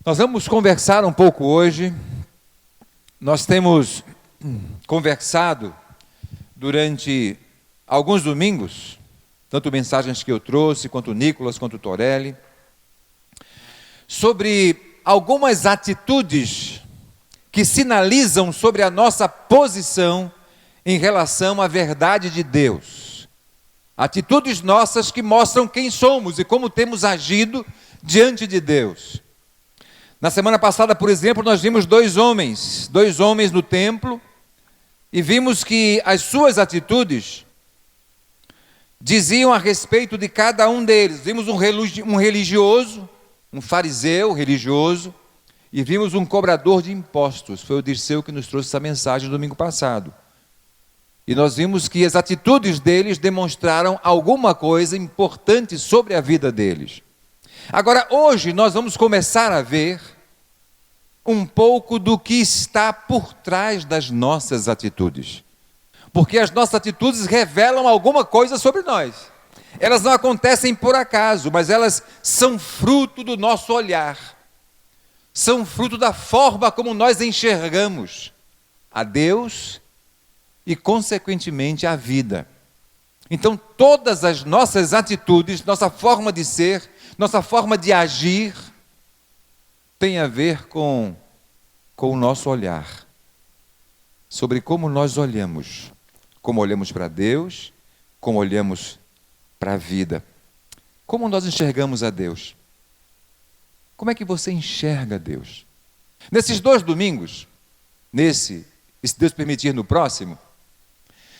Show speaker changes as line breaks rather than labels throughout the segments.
Nós vamos conversar um pouco hoje. Nós temos conversado durante alguns domingos, tanto mensagens que eu trouxe, quanto o Nicolas, quanto o Torelli, sobre algumas atitudes que sinalizam sobre a nossa posição em relação à verdade de Deus. Atitudes nossas que mostram quem somos e como temos agido diante de Deus. Na semana passada, por exemplo, nós vimos dois homens no templo, e vimos que as suas atitudes diziam a respeito de cada um deles. Vimos um religioso, um fariseu religioso, e vimos um cobrador de impostos. Foi o Dirceu que nos trouxe essa mensagem no domingo passado. E nós vimos que as atitudes deles demonstraram alguma coisa importante sobre a vida deles. Agora, hoje, nós vamos começar a ver um pouco do que está por trás das nossas atitudes. Porque as nossas atitudes revelam alguma coisa sobre nós. Elas não acontecem por acaso, mas elas são fruto do nosso olhar. São fruto da forma como nós enxergamos a Deus e, consequentemente, a vida. Então, todas as nossas atitudes, nossa forma de ser, nossa forma de agir, tem a ver com o nosso olhar, sobre como nós olhamos, como olhamos para Deus, como olhamos para a vida, como nós enxergamos a Deus. Como é que você enxerga Deus? Nesses dois domingos, se Deus permitir no próximo,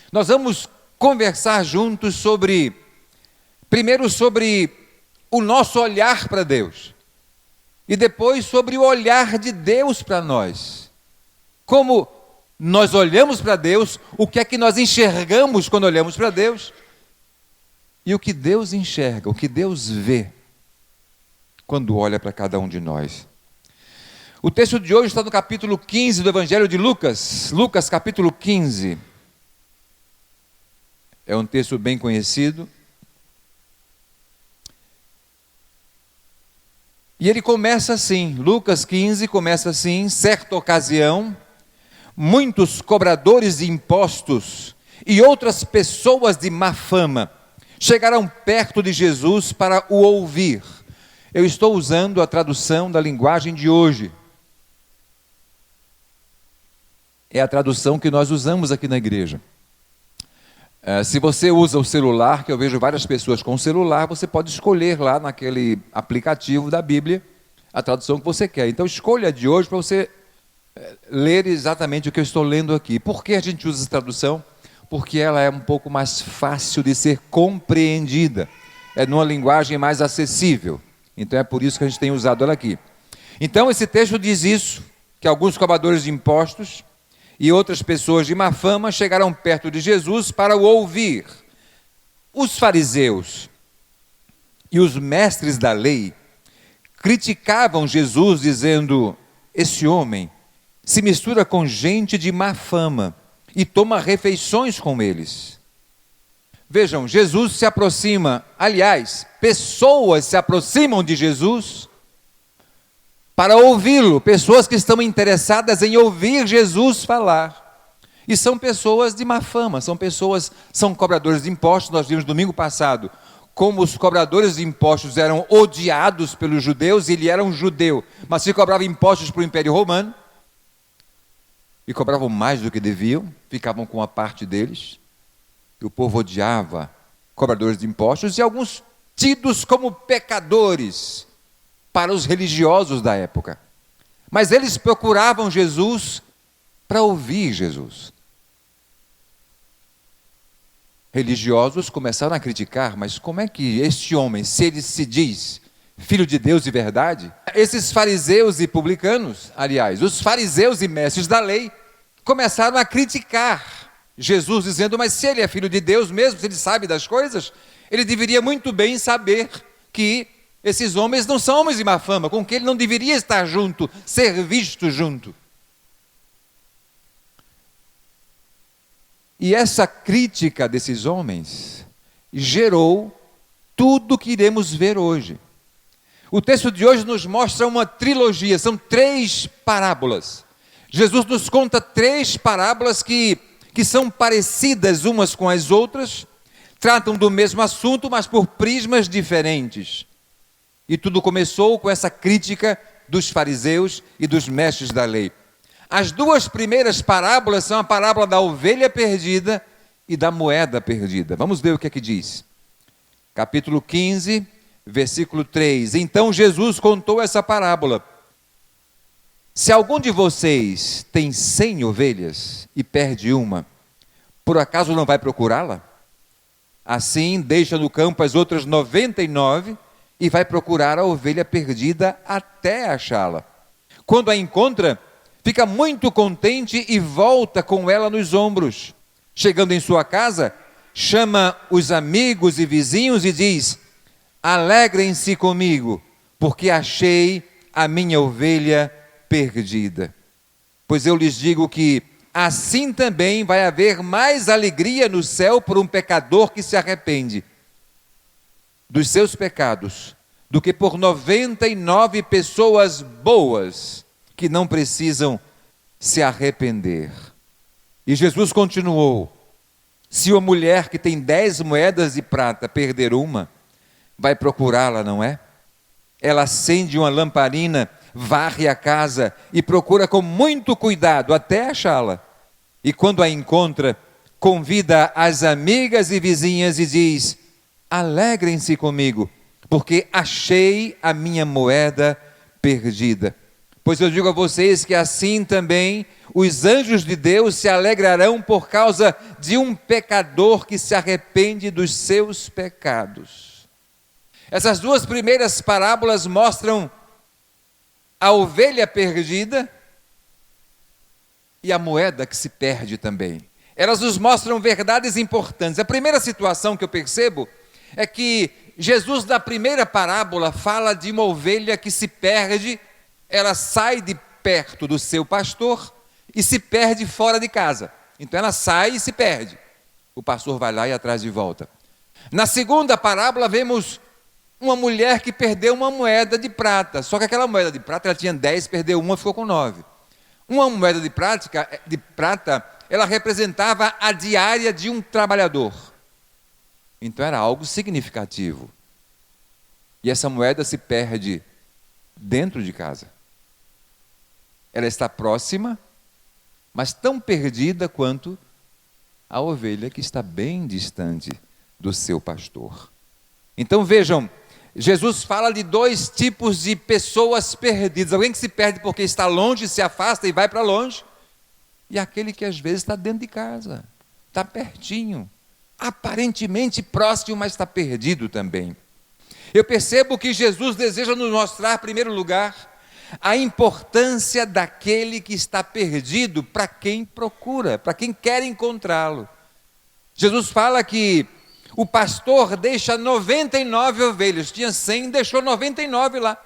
nós vamos conversar juntos primeiro sobre o nosso olhar para Deus, e depois sobre o olhar de Deus para nós. Como nós olhamos para Deus, o que é que nós enxergamos quando olhamos para Deus, e o que Deus enxerga, o que Deus vê quando olha para cada um de nós. O texto de hoje está no capítulo 15 do Evangelho de Lucas. Lucas, capítulo 15. É um texto bem conhecido. E ele começa assim, Lucas 15 começa assim: certa ocasião, muitos cobradores de impostos e outras pessoas de má fama chegaram perto de Jesus para o ouvir. Eu estou usando a tradução da linguagem de hoje. É a tradução que nós usamos aqui na igreja. Se você usa o celular, que eu vejo várias pessoas com o celular, você pode escolher lá naquele aplicativo da Bíblia a tradução que você quer. Então escolha a de hoje para você ler exatamente o que eu estou lendo aqui. Por que a gente usa essa tradução? Porque ela é um pouco mais fácil de ser compreendida. É numa linguagem mais acessível. Então é por isso que a gente tem usado ela aqui. Então esse texto diz isso, que alguns cobradores de impostos e outras pessoas de má fama chegaram perto de Jesus para o ouvir. Os fariseus e os mestres da lei criticavam Jesus, dizendo: esse homem se mistura com gente de má fama e toma refeições com eles. Vejam, Jesus se aproxima, aliás, pessoas se aproximam de Jesus para ouvi-lo, pessoas que estão interessadas em ouvir Jesus falar. E são pessoas de má fama, são cobradores de impostos. Nós vimos domingo passado como os cobradores de impostos eram odiados pelos judeus. Ele era um judeu, mas se cobrava impostos para o Império Romano, e cobravam mais do que deviam, ficavam com a parte deles. E o povo odiava cobradores de impostos, e alguns tidos como pecadores para os religiosos da época. Mas eles procuravam Jesus para ouvir Jesus. Religiosos começaram a criticar: mas como é que este homem, se ele se diz filho de Deus de verdade? Esses fariseus e publicanos, aliás, os fariseus e mestres da lei, começaram a criticar Jesus, dizendo: mas se ele é filho de Deus mesmo, se ele sabe das coisas, ele deveria muito bem saber que esses homens não são homens de má fama, com que ele não deveria estar junto, ser visto junto. E essa crítica desses homens gerou tudo o que iremos ver hoje. O texto de hoje nos mostra uma trilogia, são 3 parábolas. Jesus nos conta 3 parábolas que são parecidas umas com as outras, tratam do mesmo assunto, mas por prismas diferentes. E tudo começou com essa crítica dos fariseus e dos mestres da lei. As 2 primeiras parábolas são a parábola da ovelha perdida e da moeda perdida. Vamos ver o que é que diz. Capítulo 15, versículo 3. Então Jesus contou essa parábola. Se algum de vocês tem 100 ovelhas e perde uma, por acaso não vai procurá-la? Assim, deixa no campo as outras 99 e vai procurar a ovelha perdida até achá-la. Quando a encontra, fica muito contente e volta com ela nos ombros. Chegando em sua casa, chama os amigos e vizinhos e diz: alegrem-se comigo, porque achei a minha ovelha perdida. Pois eu lhes digo que assim também vai haver mais alegria no céu por um pecador que se arrepende dos seus pecados, do que por 99 pessoas boas que não precisam se arrepender. E Jesus continuou: se uma mulher que tem 10 moedas de prata perder uma, vai procurá-la, não é? Ela acende uma lamparina, varre a casa e procura com muito cuidado até achá-la. E quando a encontra, convida as amigas e vizinhas e diz: alegrem-se comigo, porque achei a minha moeda perdida. Pois eu digo a vocês que assim também os anjos de Deus se alegrarão por causa de um pecador que se arrepende dos seus pecados. Essas 2 primeiras parábolas mostram a ovelha perdida e a moeda que se perde também. Elas nos mostram verdades importantes. A primeira situação que eu percebo é que Jesus, na primeira parábola, fala de uma ovelha que se perde, ela sai de perto do seu pastor e se perde fora de casa. Então ela sai e se perde. O pastor vai lá e atrás de volta. Na segunda parábola, vemos uma mulher que perdeu uma moeda de prata. Só que aquela moeda de prata, ela tinha 10, perdeu uma, ficou com 9. Uma moeda de prata, ela representava a diária de um trabalhador. Então era algo significativo. E essa moeda se perde dentro de casa. Ela está próxima, mas tão perdida quanto a ovelha que está bem distante do seu pastor. Então vejam, Jesus fala de 2 tipos de pessoas perdidas. Alguém que se perde porque está longe, se afasta e vai para longe. E aquele que às vezes está dentro de casa, está pertinho, aparentemente próximo, mas está perdido também. Eu percebo que Jesus deseja nos mostrar, em primeiro lugar, a importância daquele que está perdido para quem procura, para quem quer encontrá-lo. Jesus fala que o pastor deixa 99 ovelhas, tinha 100, deixou 99 lá.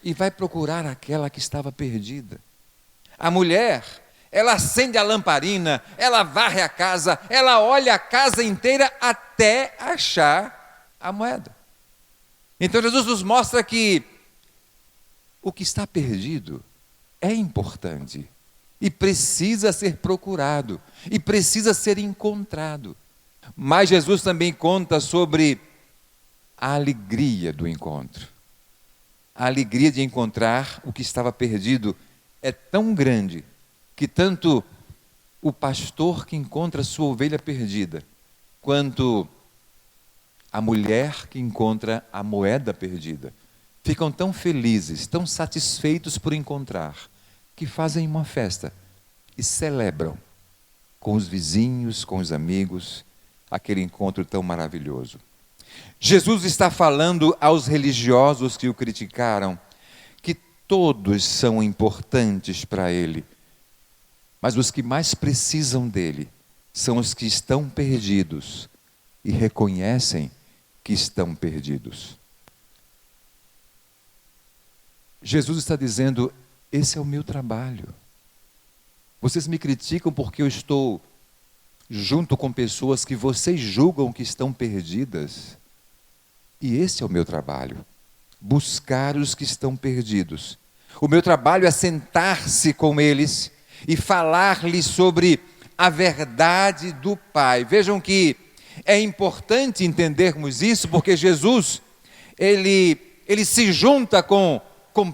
E vai procurar aquela que estava perdida. A mulher, ela acende a lamparina, ela varre a casa, ela olha a casa inteira até achar a moeda. Então Jesus nos mostra que o que está perdido é importante e precisa ser procurado e precisa ser encontrado. Mas Jesus também conta sobre a alegria do encontro. A alegria de encontrar o que estava perdido é tão grande que tanto o pastor que encontra sua ovelha perdida, quanto a mulher que encontra a moeda perdida, ficam tão felizes, tão satisfeitos por encontrar, que fazem uma festa e celebram com os vizinhos, com os amigos, aquele encontro tão maravilhoso. Jesus está falando aos religiosos que o criticaram, que todos são importantes para ele, mas os que mais precisam dele são os que estão perdidos e reconhecem que estão perdidos. Jesus está dizendo: esse é o meu trabalho. Vocês me criticam porque eu estou junto com pessoas que vocês julgam que estão perdidas. E esse é o meu trabalho. buscar os que estão perdidos. O meu trabalho é sentar-se com eles e falar-lhes sobre a verdade do Pai. Vejam que é importante entendermos isso, porque Jesus, ele se junta com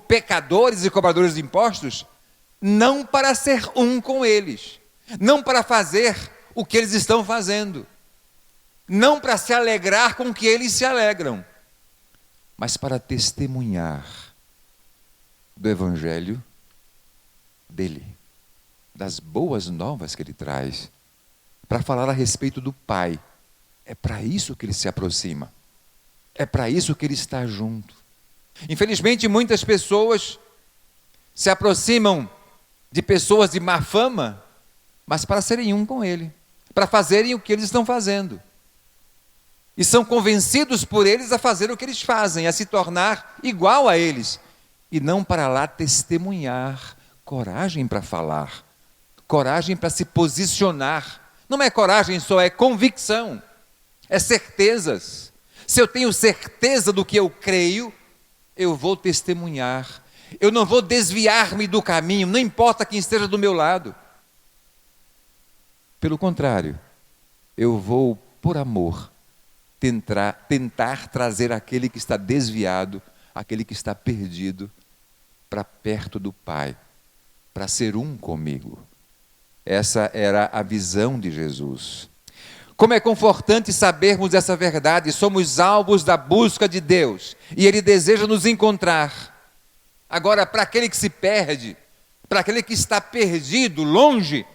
pecadores e cobradores de impostos, não para ser um com eles, não para fazer o que eles estão fazendo, não para se alegrar com o que eles se alegram, mas para testemunhar do Evangelho dele, das boas novas que ele traz, para falar a respeito do Pai. É para isso que ele se aproxima, é para isso que ele está junto. Infelizmente, muitas pessoas se aproximam de pessoas de má fama, mas para serem um com ele, para fazerem o que eles estão fazendo. E são convencidos por eles a fazer o que eles fazem, a se tornar igual a eles, e não para lá testemunhar. Coragem para falar, coragem para se posicionar. Não é coragem só, é convicção, é certezas. Se eu tenho certeza do que eu creio, eu vou testemunhar. Eu não vou desviar-me do caminho, não importa quem esteja do meu lado. Pelo contrário, eu vou, por amor, tentar trazer aquele que está desviado, aquele que está perdido, para perto do Pai, para ser um comigo. Essa era a visão de Jesus. Como é confortante sabermos essa verdade, somos alvos da busca de Deus, e Ele deseja nos encontrar. Agora, para aquele que se perde, para aquele que está perdido, longe,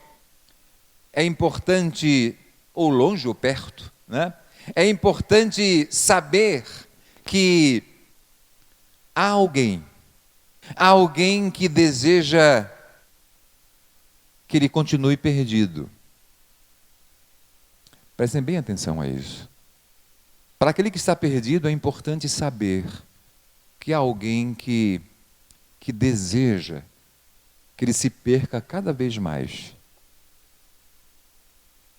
é importante, ou longe ou perto, né? É importante saber que há alguém que deseja que ele continue perdido. Prestem bem atenção a isso. Para aquele que está perdido, é importante saber que há alguém que deseja que ele se perca cada vez mais.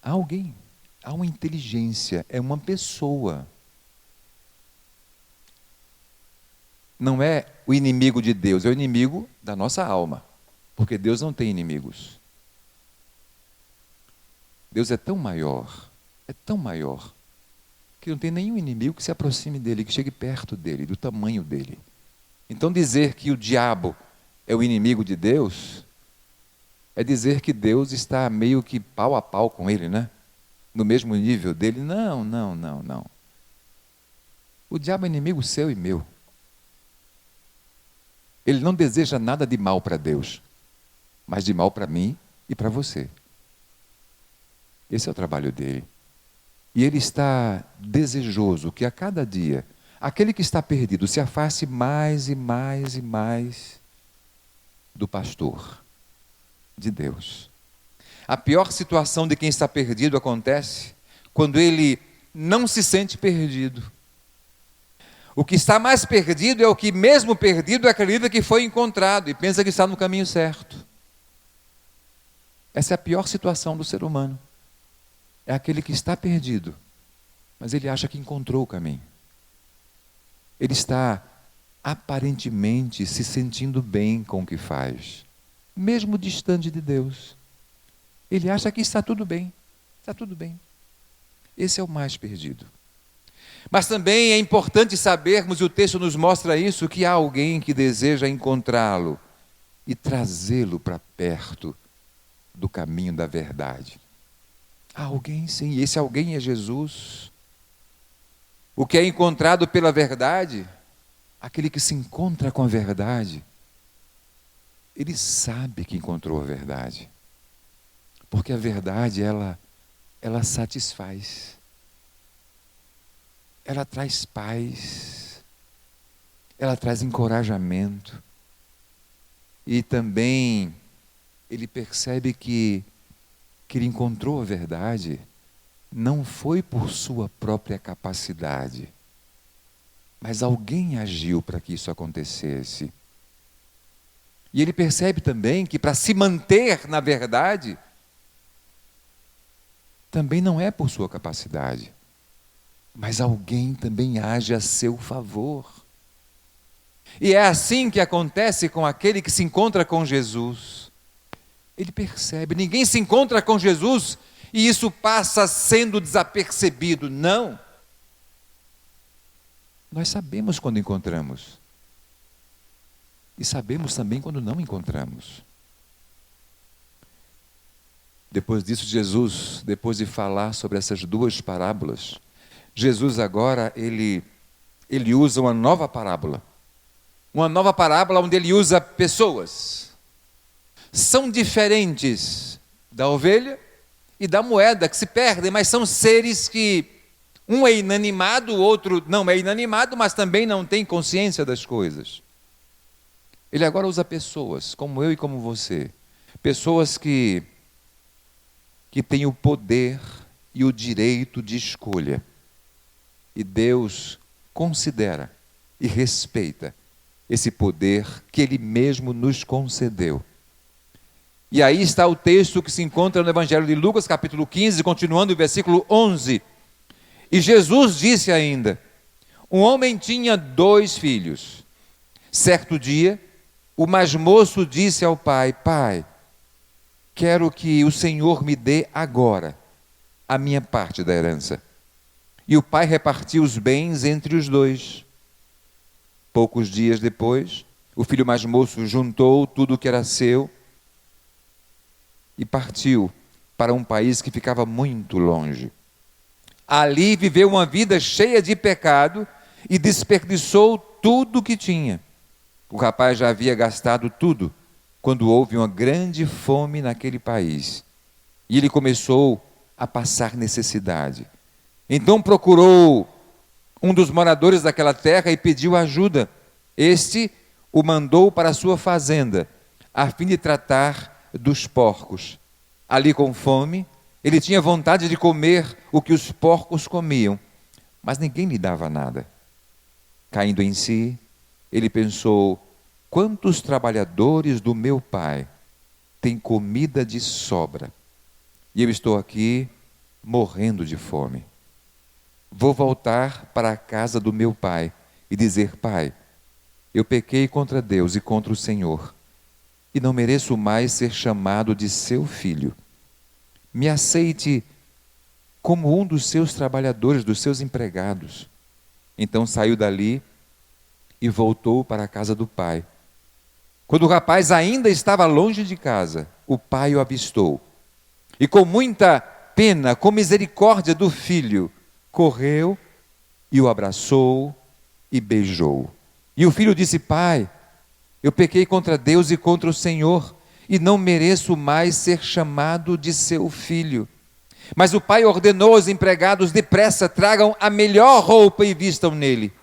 Há alguém, há uma inteligência, é uma pessoa. Não é o inimigo de Deus, é o inimigo da nossa alma, porque Deus não tem inimigos. Deus é tão maior, que não tem nenhum inimigo que se aproxime dele, que chegue perto dele, do tamanho dele. Então dizer que o diabo é o inimigo de Deus, é dizer que Deus está meio que pau a pau com ele, né? No mesmo nível dele. Não. O diabo é inimigo seu e meu. Ele não deseja nada de mal para Deus, mas de mal para mim e para você. Esse é o trabalho dele. E ele está desejoso que a cada dia, aquele que está perdido se afaste mais e mais e mais do pastor, de Deus. A pior situação de quem está perdido acontece quando ele não se sente perdido. O que está mais perdido é o que, mesmo perdido, acredita que foi encontrado e pensa que está no caminho certo. Essa é a pior situação do ser humano. É aquele que está perdido, mas ele acha que encontrou o caminho. Ele está aparentemente se sentindo bem com o que faz, mesmo distante de Deus. Ele acha que está tudo bem, está tudo bem. Esse é o mais perdido. Mas também é importante sabermos, e o texto nos mostra isso, que há alguém que deseja encontrá-lo e trazê-lo para perto do caminho da verdade. Há alguém, sim, e esse alguém é Jesus. O que é encontrado pela verdade, aquele que se encontra com a verdade, ele sabe que encontrou a verdade. Porque a verdade, ela satisfaz. Ela traz paz. Ela traz encorajamento. E também ele percebe que ele encontrou a verdade não foi por sua própria capacidade, mas alguém agiu para que isso acontecesse. E ele percebe também que para se manter na verdade, também não é por sua capacidade, mas alguém também age a seu favor. E é assim que acontece com aquele que se encontra com Jesus. Ele percebe, ninguém se encontra com Jesus e isso passa sendo desapercebido. Não. Nós sabemos quando encontramos. E sabemos também quando não encontramos. Depois disso, Jesus, depois de falar sobre essas duas parábolas, Jesus agora, ele usa uma nova parábola. Uma nova parábola onde ele usa pessoas. São diferentes da ovelha e da moeda que se perdem, mas são seres que um é inanimado, o outro não é inanimado, mas também não tem consciência das coisas. Ele agora usa pessoas, como eu e como você. Pessoas que têm o poder e o direito de escolha. E Deus considera e respeita esse poder que Ele mesmo nos concedeu. E aí está o texto que se encontra no Evangelho de Lucas, capítulo 15, continuando o versículo 11. E Jesus disse ainda: um homem tinha 2 filhos. Certo dia, o mais moço disse ao pai: Pai, quero que o Senhor me dê agora a minha parte da herança. E o pai repartiu os bens entre os 2. Poucos dias depois, o filho mais moço juntou tudo o que era seu e partiu para um país que ficava muito longe. Ali viveu uma vida cheia de pecado e desperdiçou tudo o que tinha. O rapaz já havia gastado tudo quando houve uma grande fome naquele país. E ele começou a passar necessidade. Então procurou um dos moradores daquela terra e pediu ajuda. Este o mandou para a sua fazenda, a fim de tratar dos porcos. Ali com fome, ele tinha vontade de comer o que os porcos comiam, mas ninguém lhe dava nada. Caindo em si, ele pensou: quantos trabalhadores do meu pai têm comida de sobra, e eu estou aqui morrendo de fome. Vou voltar para a casa do meu pai e dizer: Pai, eu pequei contra Deus e contra o Senhor, e não mereço mais ser chamado de seu filho. Me aceite como um dos seus trabalhadores, dos seus empregados. Então saiu dali e voltou para a casa do pai. Quando o rapaz ainda estava longe de casa, o pai o avistou. E com muita pena, com misericórdia do filho, correu e o abraçou e beijou. E o filho disse: Pai, eu pequei contra Deus e contra o Senhor, e não mereço mais ser chamado de seu filho. Mas o pai ordenou aos empregados: depressa, tragam a melhor roupa e vistam nele.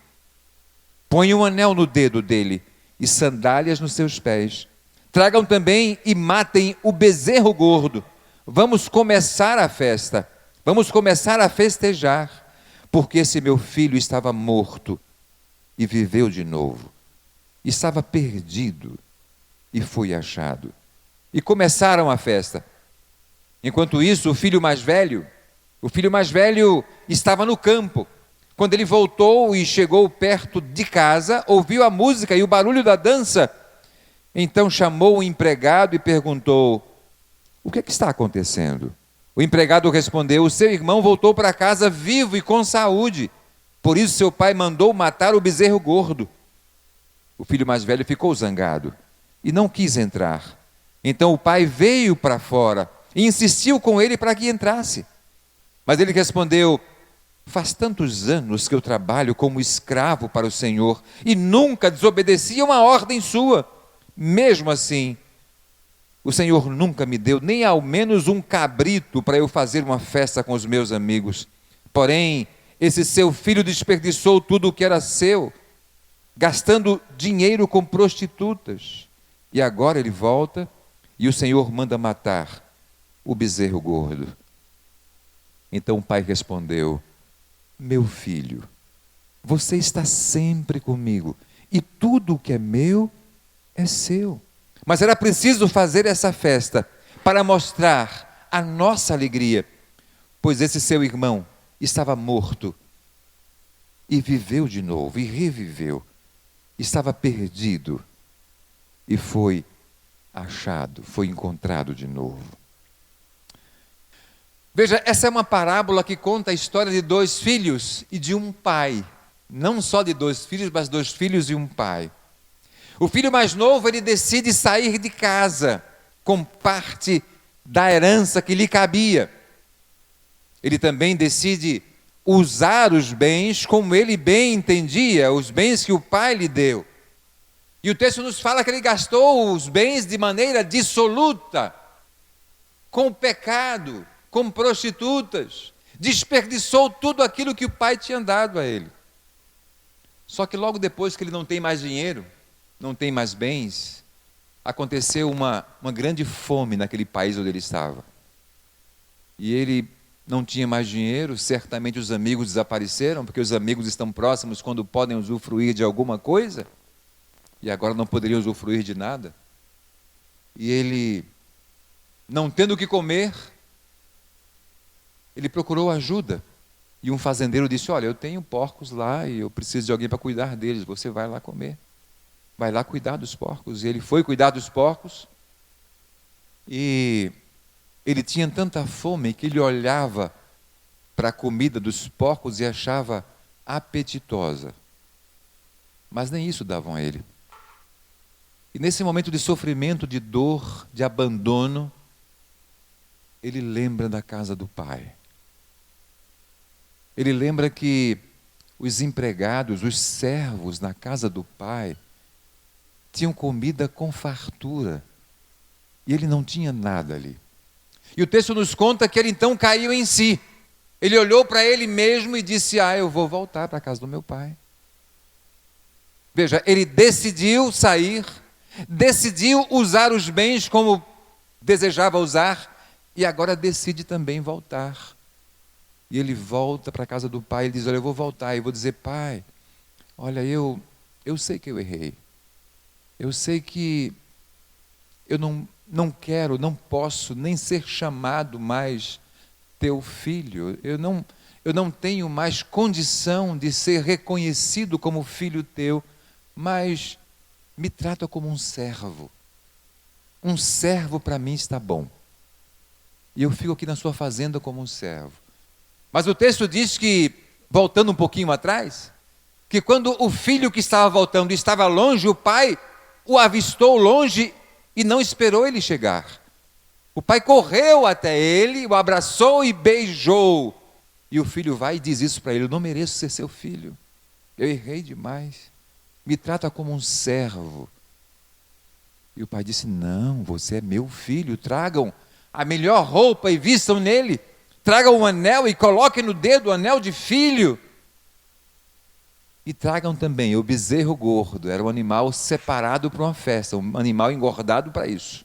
Ponham um anel no dedo dele e sandálias nos seus pés. Tragam também e matem o bezerro gordo. Vamos começar a festa, vamos começar a festejar, porque esse meu filho estava morto e viveu de novo. Estava perdido e foi achado. E começaram a festa. Enquanto isso, o filho mais velho estava no campo. Quando ele voltou e chegou perto de casa, ouviu a música e o barulho da dança. Então chamou o empregado e perguntou: o que é que está acontecendo? O empregado respondeu: o seu irmão voltou para casa vivo e com saúde. Por isso seu pai mandou matar o bezerro gordo. O filho mais velho ficou zangado e não quis entrar. Então o pai veio para fora e insistiu com ele para que entrasse. Mas ele respondeu: faz tantos anos que eu trabalho como escravo para o Senhor e nunca desobedeci a uma ordem sua. Mesmo assim, o Senhor nunca me deu nem ao menos um cabrito para eu fazer uma festa com os meus amigos. Porém, esse seu filho desperdiçou tudo o que era seu, gastando dinheiro com prostitutas. E agora ele volta e o Senhor manda matar o bezerro gordo. Então o pai respondeu: meu filho, você está sempre comigo e tudo o que é meu é seu. Mas era preciso fazer essa festa para mostrar a nossa alegria, pois esse seu irmão estava morto e viveu de novo e reviveu. estava perdido e foi achado, foi encontrado de novo. Veja, essa é uma parábola que conta a história de dois filhos e de um pai. Não só de dois filhos, mas dois filhos e um pai. O filho mais novo, ele decide sair de casa com parte da herança que lhe cabia. Ele também decide usar os bens como ele bem entendia, os bens que o pai lhe deu. E o texto nos fala que ele gastou os bens de maneira dissoluta, com o pecado, com prostitutas, desperdiçou tudo aquilo que o pai tinha dado a ele. Só que logo depois que ele não tem mais dinheiro, não tem mais bens, aconteceu uma grande fome naquele país onde ele estava. E ele não tinha mais dinheiro, certamente os amigos desapareceram, porque os amigos estão próximos quando podem usufruir de alguma coisa, e agora não poderiam usufruir de nada. E ele, não tendo o que comer, ele procurou ajuda. E um fazendeiro disse: olha, eu tenho porcos lá e eu preciso de alguém para cuidar deles, você vai lá comer. Vai lá cuidar dos porcos. E ele foi cuidar dos porcos. E ele tinha tanta fome que ele olhava para a comida dos porcos e achava apetitosa. Mas nem isso davam a ele. E nesse momento de sofrimento, de dor, de abandono, ele lembra da casa do pai. Ele lembra que os empregados, os servos na casa do pai, tinham comida com fartura. E ele não tinha nada ali. E o texto nos conta que ele então caiu em si. Ele olhou para ele mesmo e disse: eu vou voltar para a casa do meu pai. Veja, ele decidiu sair, decidiu usar os bens como desejava usar, e agora decide também voltar. E ele volta para a casa do pai, ele diz: olha, eu vou voltar, e vou dizer: pai, olha, eu sei que eu errei. Eu sei que eu não quero, não posso nem ser chamado mais teu filho. Eu não tenho mais condição de ser reconhecido como filho teu, mas me trata como um servo. Um servo para mim está bom. E eu fico aqui na sua fazenda como um servo. Mas o texto diz que, voltando um pouquinho atrás, que quando o filho que estava voltando estava longe, o pai o avistou longe e não esperou ele chegar. O pai correu até ele, o abraçou e beijou. E o filho vai e diz isso para ele: eu não mereço ser seu filho. Eu errei demais. Me trata como um servo. E o pai disse: não, você é meu filho. Tragam a melhor roupa e vistam nele. Tragam um anel e coloquem no dedo o anel de filho. E tragam também o bezerro gordo. Era um animal separado para uma festa, um animal engordado para isso.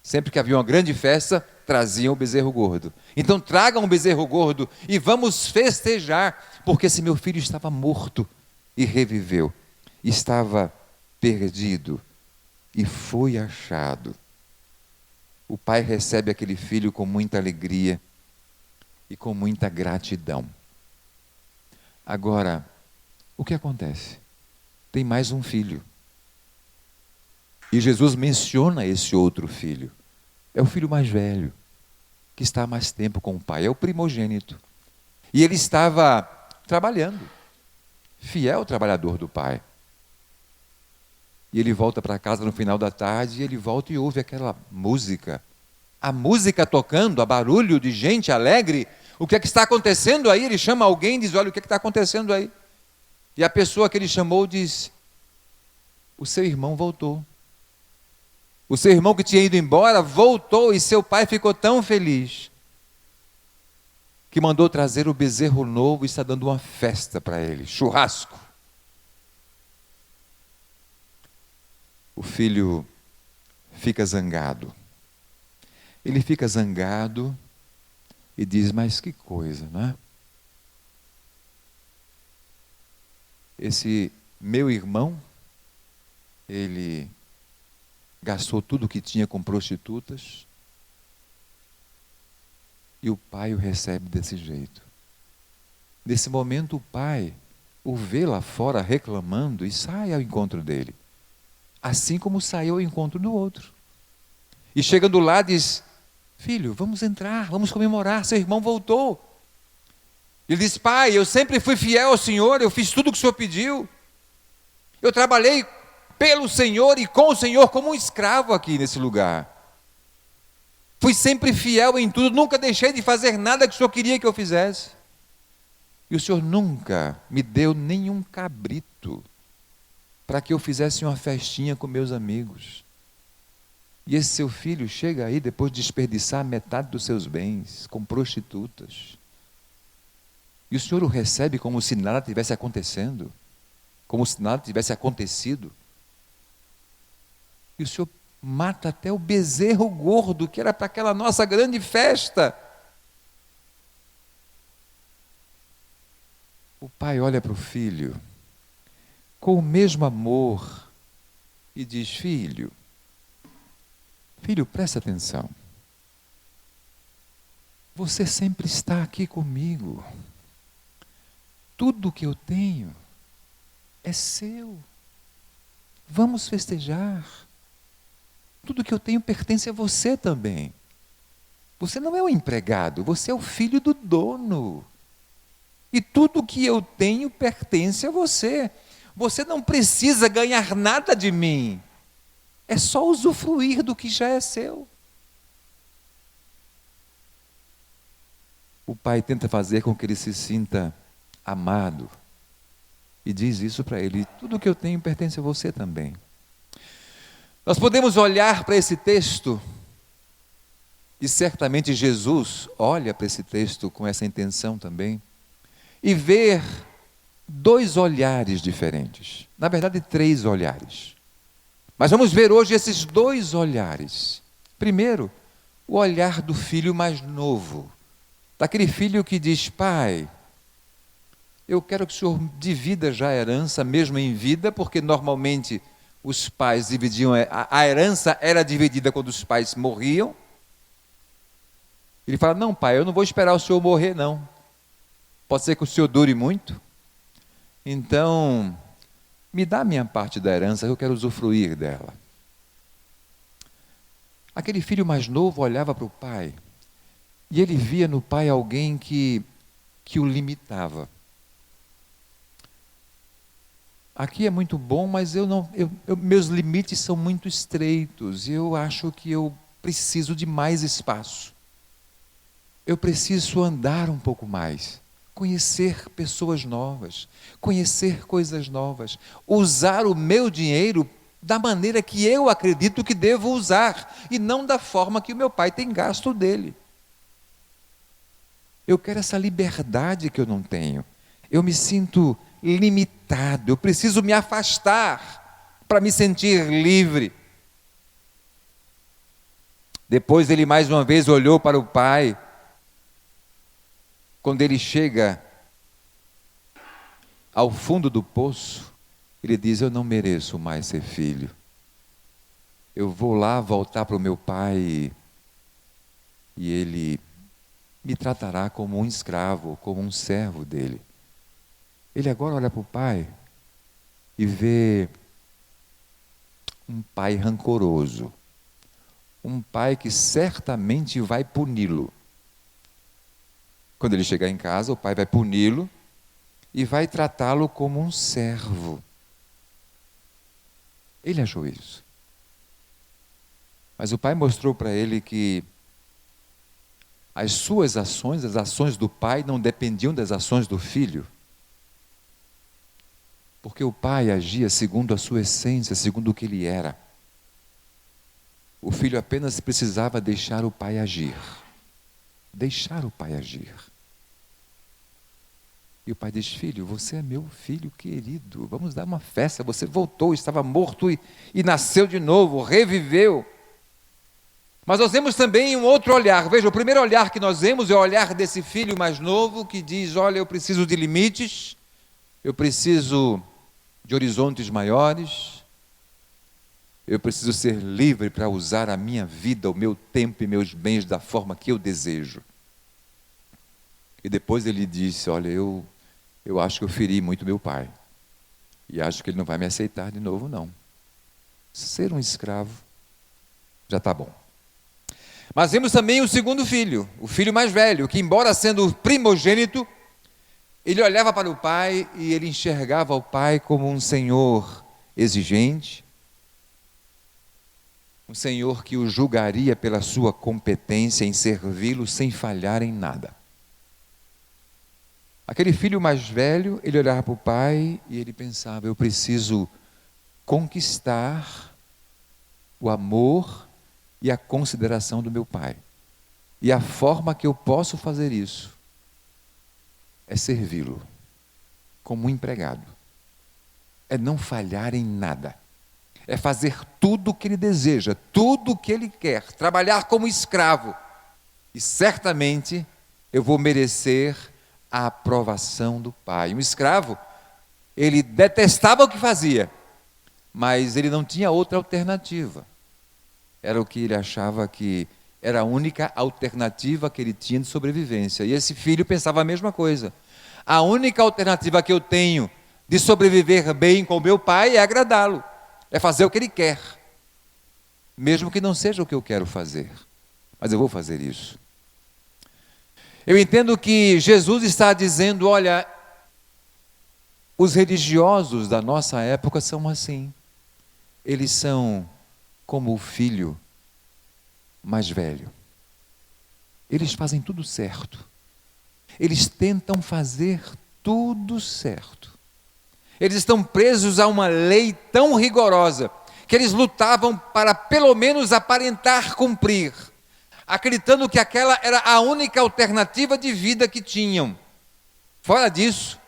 Sempre que havia uma grande festa, traziam o bezerro gordo. Então tragam o bezerro gordo e vamos festejar, porque esse meu filho estava morto e reviveu. Estava perdido e foi achado. O pai recebe aquele filho com muita alegria e com muita gratidão. Agora, o que acontece? Tem mais um filho. E Jesus menciona esse outro filho. É o filho mais velho, que está há mais tempo com o pai. É o primogênito. E ele estava trabalhando. Fiel trabalhador do pai. E ele volta para casa no final da tarde, e ele volta e ouve aquela música. A música tocando, a barulho de gente alegre. O que é que está acontecendo aí? Ele chama alguém e diz: olha, o que é que está acontecendo aí? E a pessoa que ele chamou diz: o seu irmão voltou. O seu irmão que tinha ido embora voltou, e seu pai ficou tão feliz que mandou trazer o bezerro novo e está dando uma festa para ele, churrasco. O filho fica zangado. Ele fica zangado e diz: mas que coisa, não é? Esse meu irmão, ele gastou tudo o que tinha com prostitutas e o pai o recebe desse jeito. Nesse momento o pai o vê lá fora reclamando e sai ao encontro dele, assim como saiu ao encontro do outro. E chegando lá diz: filho, vamos entrar, vamos comemorar, seu irmão voltou. Ele diz: pai, eu sempre fui fiel ao Senhor, eu fiz tudo o que o Senhor pediu. Eu trabalhei pelo Senhor e com o Senhor como um escravo aqui nesse lugar. Fui sempre fiel em tudo, nunca deixei de fazer nada que o Senhor queria que eu fizesse. E o Senhor nunca me deu nenhum cabrito para que eu fizesse uma festinha com meus amigos. E esse seu filho chega aí depois de desperdiçar metade dos seus bens com prostitutas. E o Senhor o recebe como se nada tivesse acontecendo, como se nada tivesse acontecido. E o Senhor mata até o bezerro gordo, que era para aquela nossa grande festa. O pai olha para o filho com o mesmo amor e diz: filho, presta atenção. Você sempre está aqui comigo. Tudo que eu tenho é seu. Vamos festejar. Tudo que eu tenho pertence a você também. Você não é um empregado, você é o filho do dono. E tudo que eu tenho pertence a você. Você não precisa ganhar nada de mim. É só usufruir do que já é seu. O pai tenta fazer com que ele se sinta amado. E diz isso para ele: tudo que eu tenho pertence a você também. Nós podemos olhar para esse texto, e certamente Jesus olha para esse texto com essa intenção também, e ver dois olhares diferentes. Na verdade, três olhares. Mas vamos ver hoje esses dois olhares. Primeiro, o olhar do filho mais novo, daquele filho que diz: pai, eu quero que o Senhor divida já a herança, mesmo em vida, porque normalmente os pais dividiam, a herança era dividida quando os pais morriam. Ele fala: não, pai, eu não vou esperar o senhor morrer, não. Pode ser que o senhor dure muito. Então, me dá a minha parte da herança, eu quero usufruir dela. Aquele filho mais novo olhava para o pai, e ele via no pai alguém que o limitava. Aqui é muito bom, mas meus limites são muito estreitos, e eu acho que eu preciso de mais espaço. Eu preciso andar um pouco mais, conhecer pessoas novas, conhecer coisas novas, usar o meu dinheiro da maneira que eu acredito que devo usar, e não da forma que o meu pai tem gasto dele. Eu quero essa liberdade que eu não tenho. Eu me sinto limitado, eu preciso me afastar para me sentir livre. Depois ele mais uma vez olhou para o pai. Quando ele chega ao fundo do poço, ele diz: eu não mereço mais ser filho. Eu vou lá voltar para o meu pai e ele me tratará como um escravo, como um servo dele. Ele agora olha para o pai e vê um pai rancoroso, um pai que certamente vai puni-lo. Quando ele chegar em casa, o pai vai puni-lo e vai tratá-lo como um servo. Ele achou isso. Mas o pai mostrou para ele que as suas ações, as ações do pai, não dependiam das ações do filho. Porque o pai agia segundo a sua essência, segundo o que ele era. O filho apenas precisava deixar o pai agir. Deixar o pai agir. E o pai diz: filho, você é meu filho querido, vamos dar uma festa, você voltou, estava morto e nasceu de novo, reviveu. Mas nós vemos também um outro olhar. Veja, o primeiro olhar que nós vemos é o olhar desse filho mais novo que diz: olha, eu preciso de limites, eu preciso de horizontes maiores, eu preciso ser livre para usar a minha vida, o meu tempo e meus bens da forma que eu desejo. E depois ele disse: olha, eu eu acho que eu feri muito meu pai. E acho que ele não vai me aceitar de novo, não. Ser um escravo já está bom. Mas vemos também o segundo filho, o filho mais velho, que embora sendo o primogênito, ele olhava para o pai e ele enxergava o pai como um senhor exigente, um senhor que o julgaria pela sua competência em servi-lo sem falhar em nada. Aquele filho mais velho, ele olhava para o pai e ele pensava: eu preciso conquistar o amor e a consideração do meu pai. E a forma que eu posso fazer isso é servi-lo como um empregado. É não falhar em nada. É fazer tudo o que ele deseja, tudo o que ele quer, trabalhar como escravo. E certamente eu vou merecer a aprovação do pai. Um escravo, ele detestava o que fazia, mas ele não tinha outra alternativa. Era o que ele achava que era a única alternativa que ele tinha de sobrevivência. E esse filho pensava a mesma coisa. A única alternativa que eu tenho de sobreviver bem com meu pai é agradá-lo, é fazer o que ele quer, mesmo que não seja o que eu quero fazer, mas eu vou fazer isso. Eu entendo que Jesus está dizendo: olha, os religiosos da nossa época são assim. Eles são como o filho mais velho. Eles fazem tudo certo. Eles tentam fazer tudo certo. Eles estão presos a uma lei tão rigorosa que eles lutavam para pelo menos aparentar cumprir, acreditando que aquela era a única alternativa de vida que tinham. Fora disso,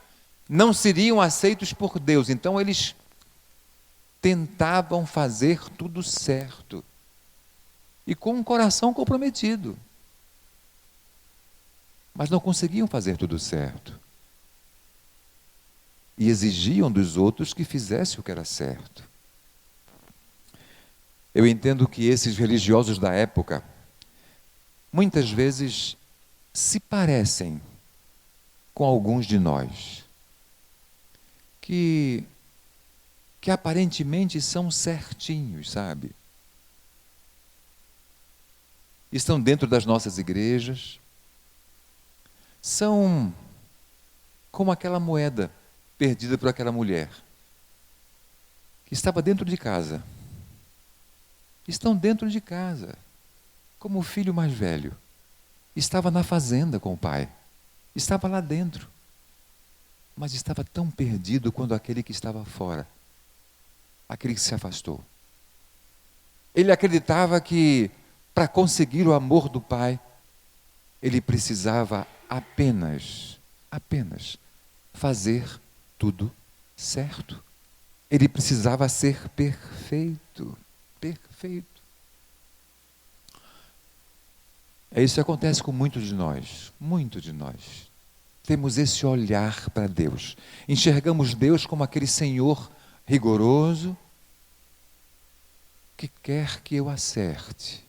não seriam aceitos por Deus. Então eles tentavam fazer tudo certo e com um coração comprometido, mas não conseguiam fazer tudo certo e exigiam dos outros que fizessem o que era certo. Eu entendo que esses religiosos da época muitas vezes se parecem com alguns de nós, que aparentemente são certinhos, sabe? Estão dentro das nossas igrejas, são como aquela moeda perdida por aquela mulher, que estava dentro de casa. Estão dentro de casa, como o filho mais velho. Estava na fazenda com o pai, estava lá dentro, mas estava tão perdido quanto aquele que estava fora, aquele que se afastou. Ele acreditava que para conseguir o amor do pai, ele precisava apenas fazer tudo certo. Ele precisava ser perfeito. É isso que acontece com muitos de nós. Temos esse olhar para Deus. Enxergamos Deus como aquele Senhor rigoroso que quer que eu acerte.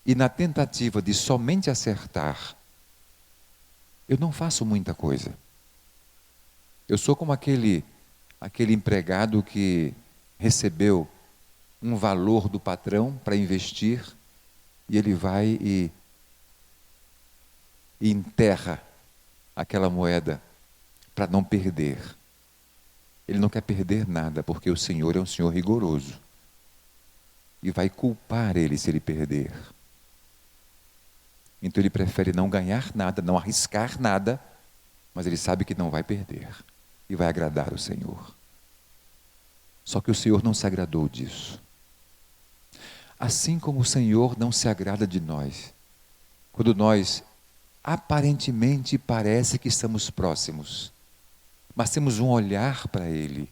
E na tentativa de somente acertar, eu não faço muita coisa. Eu sou como aquele empregado que recebeu um valor do patrão para investir e ele vai e enterra aquela moeda para não perder. Ele não quer perder nada, porque o Senhor é um Senhor rigoroso e vai culpar ele se ele perder. Então ele prefere não ganhar nada, não arriscar nada, mas ele sabe que não vai perder e vai agradar o Senhor. Só que o Senhor não se agradou disso. Assim como o Senhor não se agrada de nós, quando nós aparentemente parece que estamos próximos, mas temos um olhar para Ele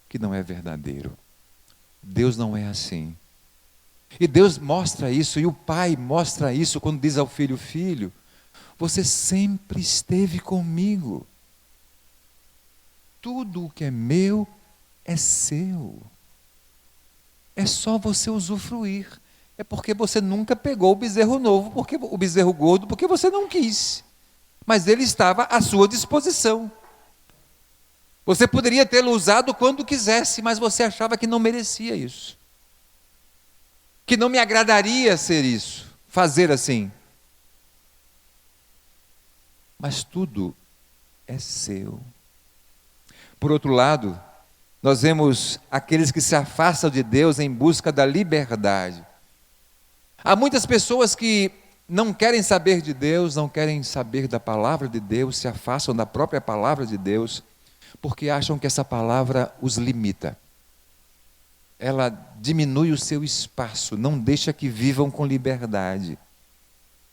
que não é verdadeiro. Deus não é assim. E Deus mostra isso, e o Pai mostra isso quando diz ao filho: filho, você sempre esteve comigo. Tudo o que é meu é seu. É só você usufruir. É porque você nunca pegou o bezerro novo, o bezerro gordo, porque você não quis. mas ele estava à sua disposição. Você poderia tê-lo usado quando quisesse, mas você achava que não merecia isso. Que não me agradaria ser isso, fazer assim. Mas tudo é seu. Por outro lado, nós vemos aqueles que se afastam de Deus em busca da liberdade. Há muitas pessoas que não querem saber de Deus, não querem saber da palavra de Deus, se afastam da própria palavra de Deus, porque acham que essa palavra os limita. Ela diminui o seu espaço, não deixa que vivam com liberdade.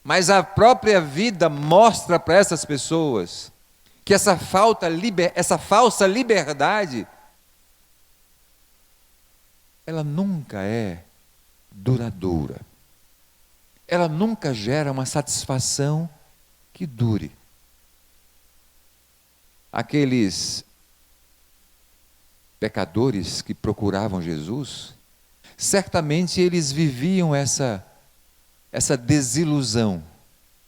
Mas a própria vida mostra para essas pessoas que essa falsa liberdade, ela nunca é duradoura. Ela nunca gera uma satisfação que dure. Aqueles pecadores que procuravam Jesus, certamente eles viviam essa desilusão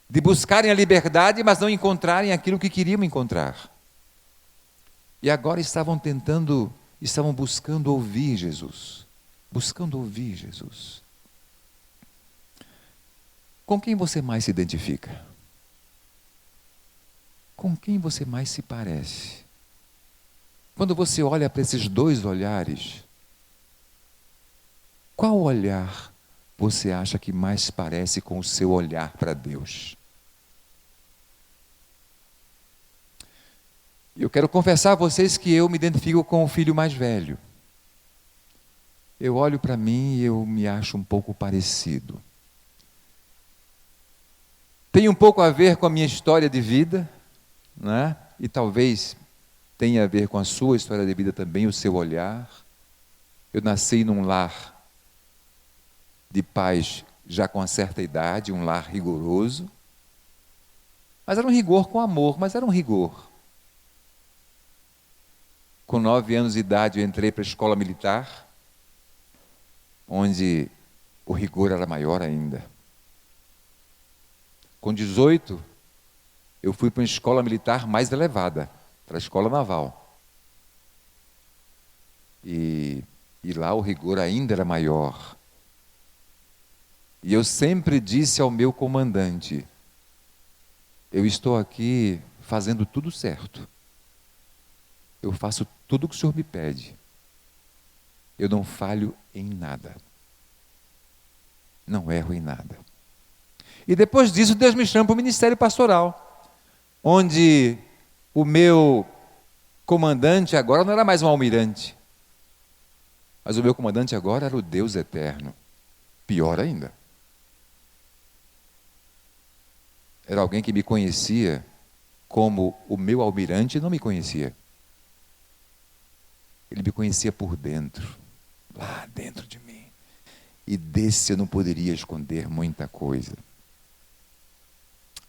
de buscarem a liberdade, mas não encontrarem aquilo que queriam encontrar. E agora estavam buscando ouvir Jesus. Buscando ouvir Jesus. Com quem você mais se identifica? Com quem você mais se parece? Quando você olha para esses dois olhares, qual olhar você acha que mais parece com o seu olhar para Deus? Eu quero confessar a vocês que eu me identifico com o filho mais velho. Eu olho para mim e eu me acho um pouco parecido. Tem um pouco a ver com a minha história de vida, né? E talvez tenha a ver com a sua história de vida também, o seu olhar. Eu nasci num lar de pais já com uma certa idade, um lar rigoroso. Mas era um rigor com amor, mas era um rigor. Com 9 anos de idade eu entrei para a escola militar, onde o rigor era maior ainda. Com 18, eu fui para uma escola militar mais elevada, para a escola naval. E lá o rigor ainda era maior. E eu sempre disse ao meu comandante, eu estou aqui fazendo tudo certo. Eu faço tudo o que o Senhor me pede. Eu não falho em nada. Não erro em nada. E depois disso, Deus me chama para o ministério pastoral, onde o meu comandante agora não era mais um almirante, mas o meu comandante agora era o Deus eterno. Pior ainda. Era alguém que me conhecia como o meu almirante não me conhecia. Ele me conhecia por dentro, lá dentro de mim. E desse eu não poderia esconder muita coisa.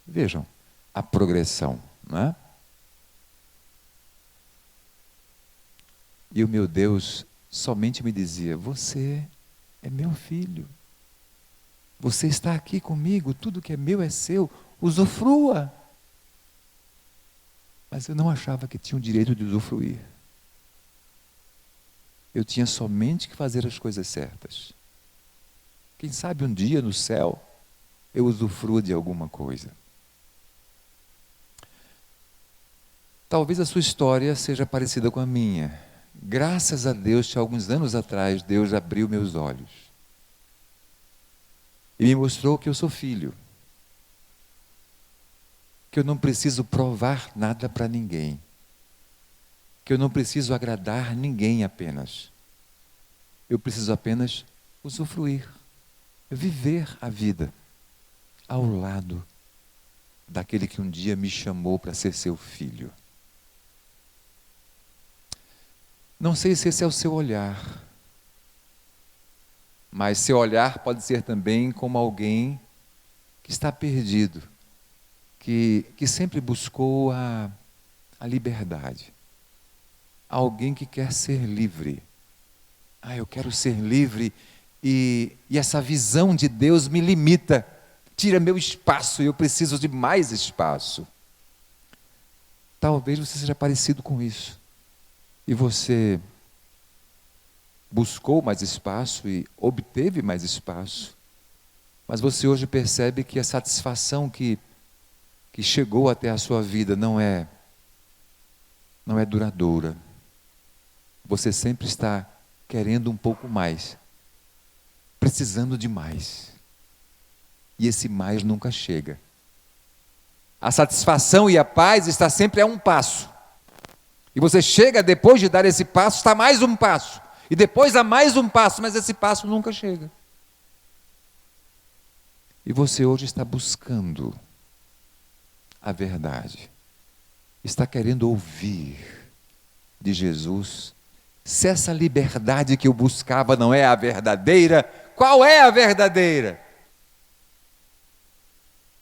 Vejam a progressão, não é? E o meu Deus somente me dizia, você é meu filho. Você está aqui comigo, tudo que é meu é seu, usufrua. Mas eu não achava que tinha o direito de usufruir. Eu tinha somente que fazer as coisas certas. Quem sabe um dia no céu eu usufrua de alguma coisa. Talvez a sua história seja parecida com a minha. Graças a Deus que alguns anos atrás Deus abriu meus olhos. E me mostrou que eu sou filho. Que eu não preciso provar nada para ninguém. Que eu não preciso agradar ninguém apenas. Eu preciso apenas usufruir, viver a vida ao lado daquele que um dia me chamou para ser seu filho. Não sei se esse é o seu olhar, mas seu olhar pode ser também como alguém que está perdido, que sempre buscou a liberdade. Alguém que quer ser livre. Eu quero ser livre e essa visão de Deus me limita, tira meu espaço e eu preciso de mais espaço. Talvez você seja parecido com isso. E você buscou mais espaço e obteve mais espaço. Mas você hoje percebe que a satisfação que chegou até a sua vida não é duradoura. Você sempre está querendo um pouco mais, precisando de mais. E esse mais nunca chega. A satisfação e a paz está sempre a um passo. E você chega, depois de dar esse passo, está mais um passo. E depois há mais um passo, mas esse passo nunca chega. E você hoje está buscando a verdade. Está querendo ouvir de Jesus. Se essa liberdade que eu buscava não é a verdadeira, qual é a verdadeira?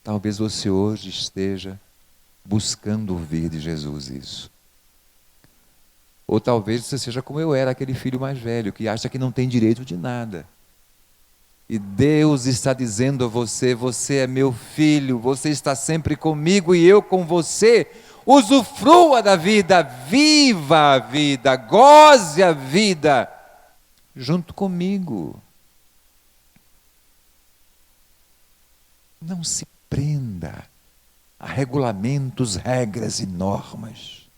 Talvez você hoje esteja buscando ouvir de Jesus isso. Ou talvez você seja como eu era, aquele filho mais velho, que acha que não tem direito de nada. E Deus está dizendo a você: você é meu filho, você está sempre comigo e eu com você. Usufrua da vida, viva a vida, goze a vida, junto comigo. Não se prenda a regulamentos, regras e normas,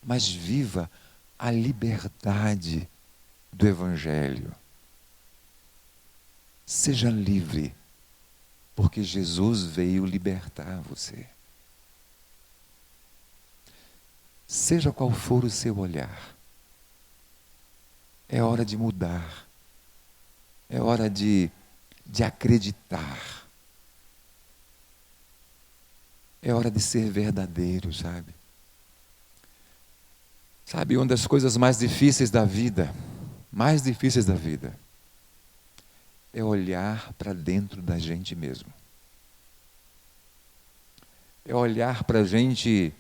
mas viva a liberdade do Evangelho. Seja livre, porque Jesus veio libertar você. Seja qual for o seu olhar, é hora de mudar, é hora de acreditar. É hora de ser verdadeiro, sabe? Sabe, uma das coisas mais difíceis da vida, é olhar para dentro da gente mesmo. É olhar para a gente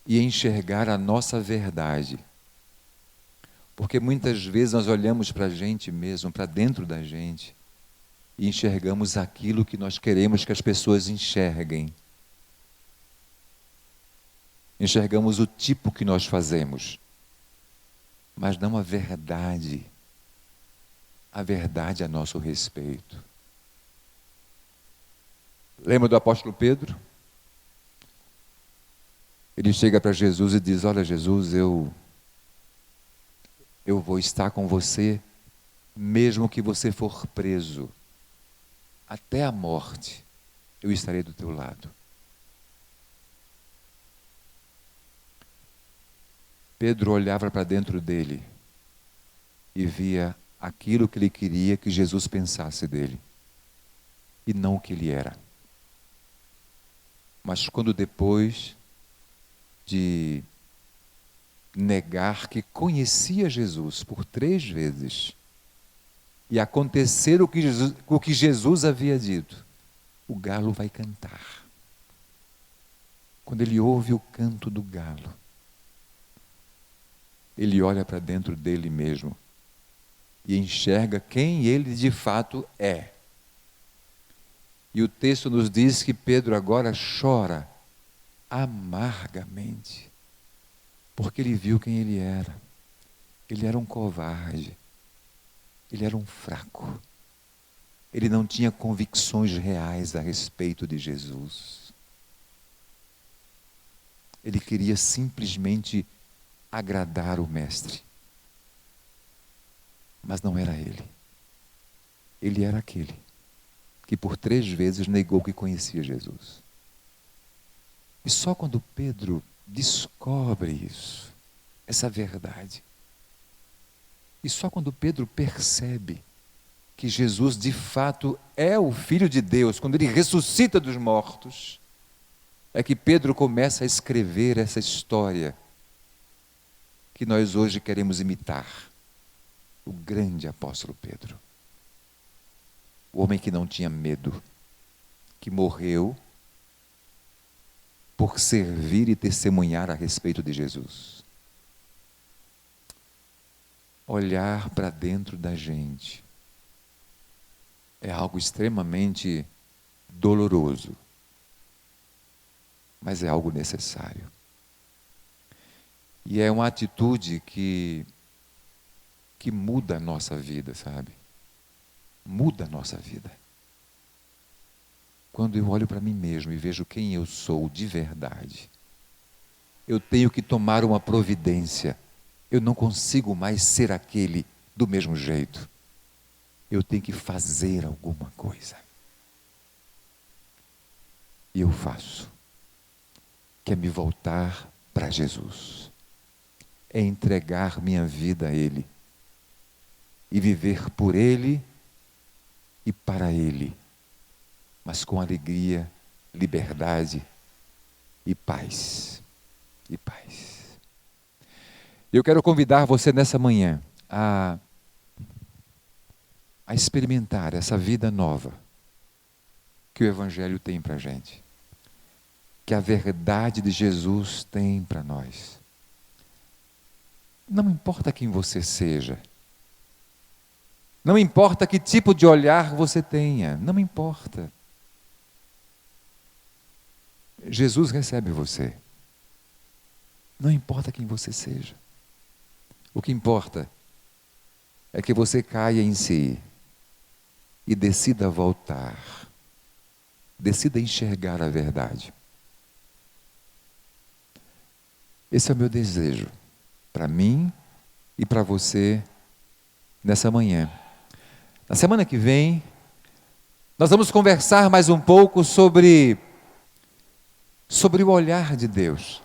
e enxergar a nossa verdade. Porque muitas vezes nós olhamos para a gente mesmo, para dentro da gente, e enxergamos aquilo que nós queremos que as pessoas enxerguem. Enxergamos o tipo que nós fazemos, mas não a verdade a nosso respeito. Lembra do apóstolo Pedro? Ele chega para Jesus e diz: olha, Jesus, eu vou estar com você, mesmo que você for preso, até a morte, eu estarei do teu lado. Pedro olhava para dentro dele e via aquilo que ele queria que Jesus pensasse dele, e não o que ele era. Mas quando depois de negar que conhecia Jesus por 3 vezes, e acontecer o que Jesus havia dito, o galo vai cantar. Quando ele ouve o canto do galo, ele olha para dentro dele mesmo e enxerga quem ele de fato é. E o texto nos diz que Pedro agora chora amargamente, porque ele viu quem ele era. Ele era um covarde, ele era um fraco, ele não tinha convicções reais a respeito de Jesus. Ele queria simplesmente agradar o mestre. Mas não era ele. Ele era aquele que por 3 vezes negou que conhecia Jesus. E só quando Pedro descobre isso, essa verdade, e só quando Pedro percebe que Jesus de fato é o Filho de Deus, quando ele ressuscita dos mortos, é que Pedro começa a escrever essa história que nós hoje queremos imitar. O grande apóstolo Pedro. O homem que não tinha medo, que morreu por servir e testemunhar a respeito de Jesus. Olhar para dentro da gente é algo extremamente doloroso. mas é algo necessário. E é uma atitude que muda a nossa vida, sabe? Muda a nossa vida. Quando eu olho para mim mesmo e vejo quem eu sou de verdade, eu tenho que tomar uma providência. Eu não consigo mais ser aquele do mesmo jeito. Eu tenho que fazer alguma coisa. E eu faço. Que é me voltar para Jesus. É entregar minha vida a Ele. E viver por Ele e para Ele. Mas com alegria, liberdade e paz. E paz. Eu quero convidar você nessa manhã a experimentar essa vida nova que o Evangelho tem para a gente. Que a verdade de Jesus tem para nós. Não importa quem você seja. Não importa que tipo de olhar você tenha. Não importa. Jesus recebe você. Não importa quem você seja. O que importa é que você caia em si e decida voltar. Decida enxergar a verdade. Esse é o meu desejo para mim e para você nessa manhã. Na semana que vem, nós vamos conversar mais um pouco sobre o olhar de Deus.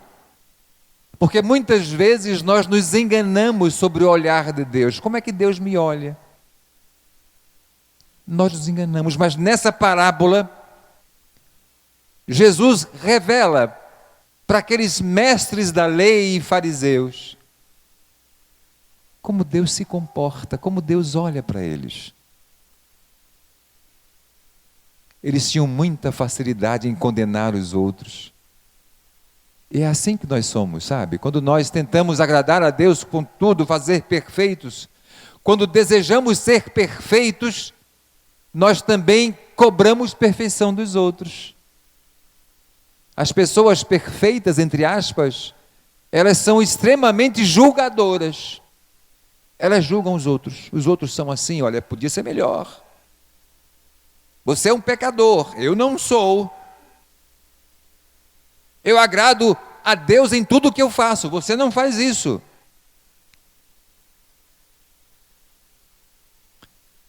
Porque muitas vezes nós nos enganamos sobre o olhar de Deus. Como é que Deus me olha? Nós nos enganamos, mas nessa parábola, Jesus revela para aqueles mestres da lei e fariseus como Deus se comporta, como Deus olha para eles. Eles tinham muita facilidade em condenar os outros. E é assim que nós somos, sabe? Quando nós tentamos agradar a Deus com tudo, fazer perfeitos, quando desejamos ser perfeitos, nós também cobramos perfeição dos outros. As pessoas perfeitas, entre aspas, elas são extremamente julgadoras. Elas julgam os outros são assim, olha, podia ser melhor. Você é um pecador, eu não sou. Eu agrado a Deus em tudo que eu faço, você não faz isso.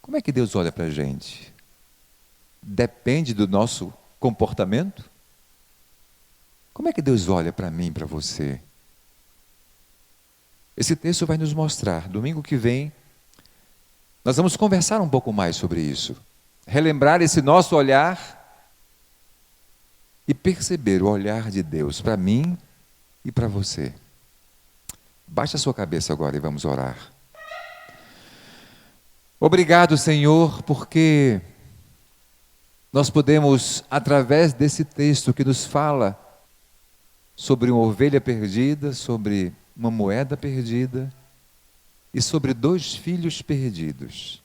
Como é que Deus olha para a gente? Depende do nosso comportamento? Como é que Deus olha para mim, para você? Esse texto vai nos mostrar. Domingo que vem, nós vamos conversar um pouco mais sobre isso. Relembrar esse nosso olhar e perceber o olhar de Deus para mim e para você. Baixe a sua cabeça agora e vamos orar. Obrigado, Senhor, porque nós podemos, através desse texto que nos fala sobre uma ovelha perdida, sobre uma moeda perdida e sobre 2 filhos perdidos.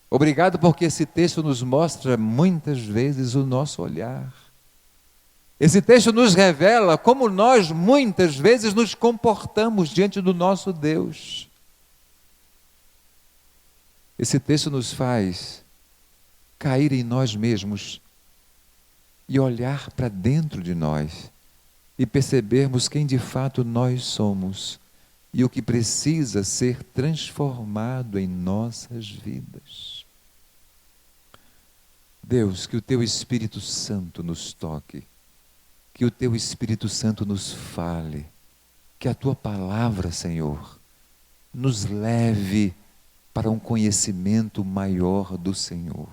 Obrigado porque esse texto nos mostra muitas vezes o nosso olhar. Esse texto nos revela como nós muitas vezes nos comportamos diante do nosso Deus. Esse texto nos faz cair em nós mesmos e olhar para dentro de nós e percebermos quem de fato nós somos e o que precisa ser transformado em nossas vidas. Deus, que o Teu Espírito Santo nos toque, que o Teu Espírito Santo nos fale, que a Tua palavra, Senhor, nos leve para um conhecimento maior do Senhor.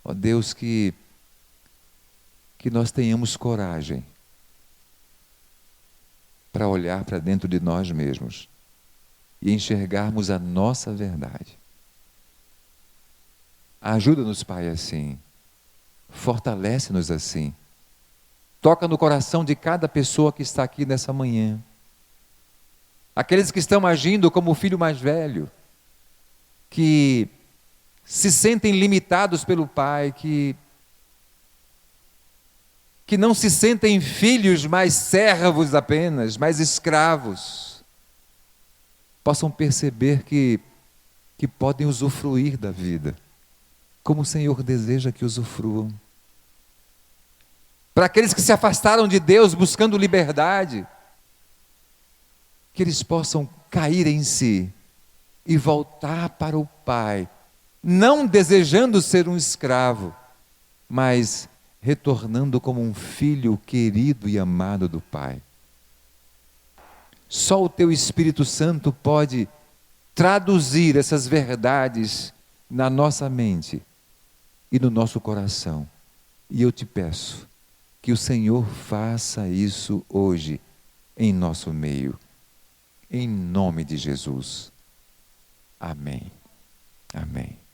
Ó Deus, que nós tenhamos coragem para olhar para dentro de nós mesmos e enxergarmos a nossa verdade. Ajuda-nos, Pai, assim. Fortalece-nos assim. Toca no coração de cada pessoa que está aqui nessa manhã. Aqueles que estão agindo como o filho mais velho, que se sentem limitados pelo pai, que que não se sentem filhos, mas servos apenas, mas escravos, possam perceber que podem usufruir da vida, como o Senhor deseja que usufruam. Para aqueles que se afastaram de Deus buscando liberdade, que eles possam cair em si e voltar para o Pai, não desejando ser um escravo, mas retornando como um filho querido e amado do Pai. Só o Teu Espírito Santo pode traduzir essas verdades na nossa mente e no nosso coração. E eu te peço que o Senhor faça isso hoje em nosso meio. Em nome de Jesus. Amém. Amém.